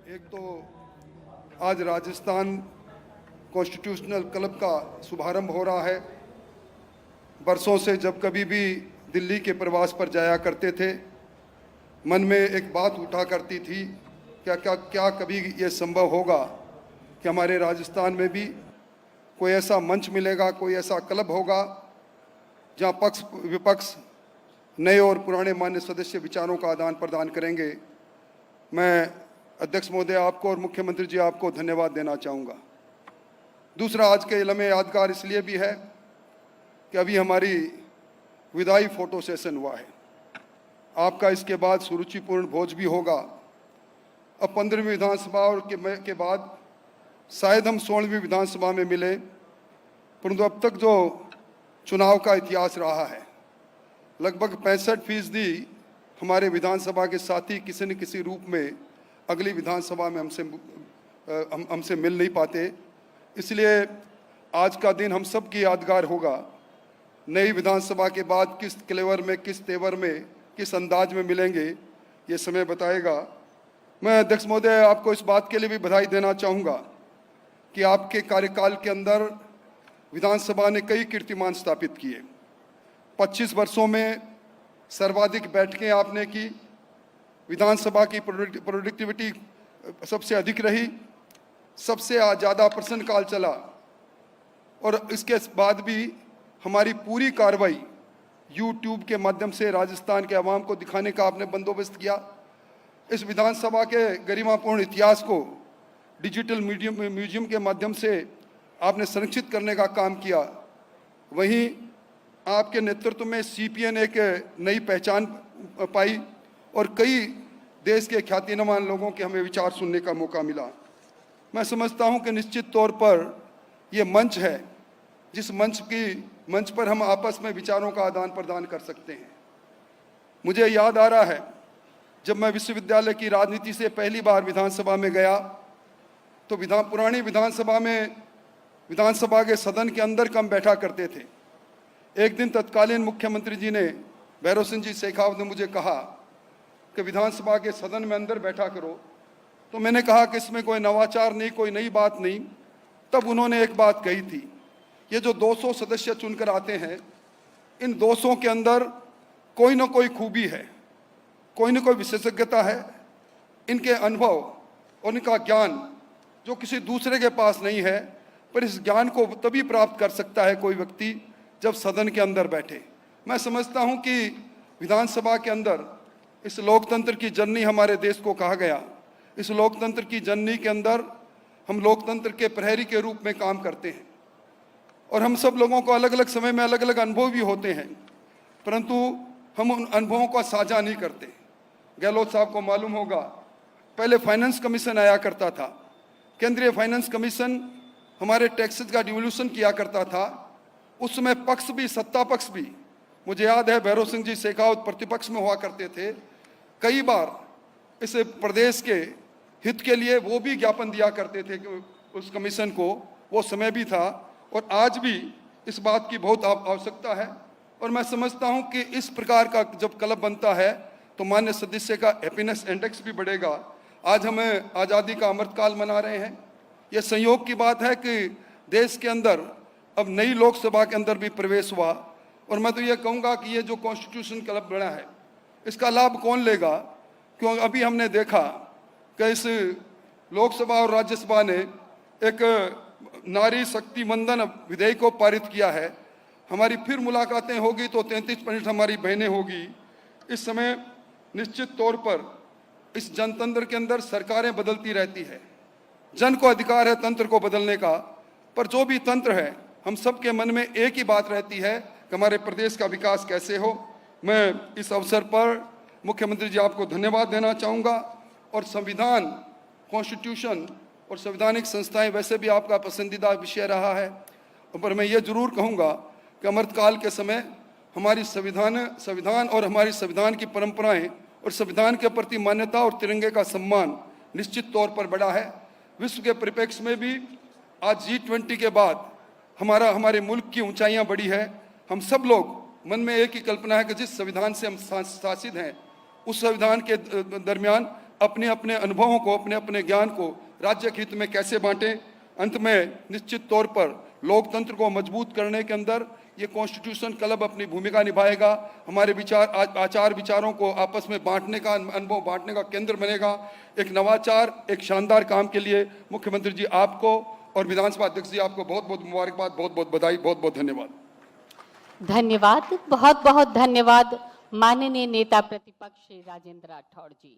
एक तो आज राजस्थान कॉन्स्टिट्यूशनल क्लब का शुभारंभ हो रहा है। बरसों से जब कभी भी दिल्ली के प्रवास पर जाया करते थे, मन में एक बात उठा करती थी, क्या क्या क्या कभी ये संभव होगा कि हमारे राजस्थान में भी कोई ऐसा मंच मिलेगा, कोई ऐसा क्लब होगा जहां पक्ष विपक्ष, नए और पुराने मान्य सदस्य विचारों का आदान प्रदान करेंगे। मैं अध्यक्ष महोदय आपको और मुख्यमंत्री जी आपको धन्यवाद देना चाहूँगा। दूसरा, आज के लम्हे यादगार इसलिए भी है कि अभी हमारी विदाई फोटो सेशन हुआ है। आपका इसके बाद सुरुचिपूर्ण भोज भी होगा। अब 15वीं विधानसभा और के बाद शायद हम 16वीं विधानसभा में मिले, परंतु अब तक जो चुनाव का इतिहास रहा है, लगभग 65% हमारे विधानसभा के साथी किसी न किसी रूप में अगली विधानसभा में हमसे मिल नहीं पाते। इसलिए आज का दिन हम सब की यादगार होगा। नई विधानसभा के बाद किस क्लेवर में, किस तेवर में, किस अंदाज में मिलेंगे, ये समय बताएगा। मैं अध्यक्ष महोदय आपको इस बात के लिए भी बधाई देना चाहूँगा कि आपके कार्यकाल के अंदर विधानसभा ने कई कीर्तिमान स्थापित किए। 25 वर्षों में सर्वाधिक बैठकें आपने की, विधानसभा की प्रोडक्टिविटी सबसे अधिक रही, सबसे ज़्यादा प्रश्नकाल चला, और इसके बाद भी हमारी पूरी कार्रवाई यूट्यूब के माध्यम से राजस्थान के आवाम को दिखाने का आपने बंदोबस्त किया। इस विधानसभा के गरिमापूर्ण इतिहास को डिजिटल म्यूजियम के माध्यम से आपने संरक्षित करने का काम किया। वहीं आपके नेतृत्व में सीपीए ने एक नई पहचान पाई और कई देश के ख्यातिमान लोगों के हमें विचार सुनने का मौका मिला। मैं समझता हूं कि निश्चित तौर पर ये मंच है जिस मंच पर हम आपस में विचारों का आदान प्रदान कर सकते हैं। मुझे याद आ रहा है, जब मैं विश्वविद्यालय की राजनीति से पहली बार विधानसभा में गया तो पुरानी विधानसभा में विधानसभा के सदन के अंदर कम बैठा करते थे। एक दिन तत्कालीन मुख्यमंत्री जी ने, भैरव सिंह जी शेखावत ने मुझे कहा कि विधानसभा के सदन में अंदर बैठा करो। तो मैंने कहा कि इसमें कोई नवाचार नहीं, कोई नई बात नहीं। तब उन्होंने एक बात कही थी, ये जो 200 सदस्य चुनकर आते हैं, इन 200 के अंदर कोई ना कोई खूबी है, कोई ना कोई विशेषज्ञता है। इनके अनुभव और इनका ज्ञान जो किसी दूसरे के पास नहीं है, पर इस ज्ञान को तभी प्राप्त कर सकता है कोई व्यक्ति जब सदन के अंदर बैठे। मैं समझता हूं कि विधानसभा के अंदर इस लोकतंत्र की जननी हमारे देश को कहा गया। इस लोकतंत्र की जननी के अंदर हम लोकतंत्र के प्रहरी के रूप में काम करते हैं, और हम सब लोगों को अलग अलग समय में अलग अलग अनुभव भी होते हैं, परंतु हम उन अनुभवों को साझा नहीं करते। गहलोत साहब को मालूम होगा, पहले फाइनेंस कमीशन आया करता था, केंद्रीय फाइनेंस कमीशन हमारे टैक्सेस का डिवोल्यूशन किया करता था। उस समय पक्ष भी, सत्ता पक्ष भी, मुझे याद है भैरव सिंह जी शेखावत प्रतिपक्ष में हुआ करते थे। कई बार इस प्रदेश के हित के लिए वो भी ज्ञापन दिया करते थे कि उस कमीशन को, वो समय भी था और आज भी इस बात की बहुत आवश्यकता है। और मैं समझता हूं कि इस प्रकार का जब क्लब बनता है तो मान्य सदस्य का हैप्पीनेस इंडेक्स भी बढ़ेगा। आज हमें आज़ादी का अमृतकाल मना रहे हैं। यह संयोग की बात है कि देश के अंदर अब नई लोकसभा के अंदर भी प्रवेश हुआ, और मैं तो ये कहूँगा कि ये जो कॉन्स्टिट्यूशन क्लब बना है, इसका लाभ कौन लेगा? क्योंकि अभी हमने देखा कि इस लोकसभा और राज्यसभा ने एक नारी शक्ति वंदन विधेयक को पारित किया है। हमारी फिर मुलाकातें होगी तो 33% हमारी बहनें होगी। इस समय निश्चित तौर पर इस जनतंत्र के अंदर सरकारें बदलती रहती है, जन को अधिकार है तंत्र को बदलने का, पर जो भी तंत्र है हम सब के मन में एक ही बात रहती है कि हमारे प्रदेश का विकास कैसे हो। मैं इस अवसर पर मुख्यमंत्री जी आपको धन्यवाद देना चाहूँगा, और संविधान, कॉन्स्टिट्यूशन और संवैधानिक संस्थाएं वैसे भी आपका पसंदीदा विषय रहा है, पर मैं ये जरूर कहूँगा कि अमृतकाल के समय हमारी संविधान और हमारी संविधान की परंपराएं और संविधान के प्रति मान्यता और तिरंगे का सम्मान निश्चित तौर पर बढ़ा है। विश्व के परिप्रेक्ष्य में भी आज G20 के बाद हमारे मुल्क की ऊंचाइयां बढ़ी है। हम सब लोग मन में एक ही कल्पना है कि जिस संविधान से हम शासित हैं, उस संविधान के दरमियान अपने अपने अनुभवों को, अपने अपने ज्ञान को राज्य के हित में कैसे बांटें। अंत में निश्चित तौर पर लोकतंत्र को मजबूत करने के अंदर ये कॉन्स्टिट्यूशन क्लब अपनी भूमिका निभाएगा। हमारे आचार विचारों को आपस में बांटने का, अनुभव बांटने का केंद्र बनेगा। एक नवाचार, एक शानदार काम के लिए मुख्यमंत्री जी आपको और विधानसभा अध्यक्ष जी आपको बहुत बहुत मुबारकबाद, बहुत बहुत बधाई, बहुत बहुत धन्यवाद। धन्यवाद, बहुत बहुत धन्यवाद माननीय नेता प्रतिपक्ष श्री राजेंद्र राठौड़ जी।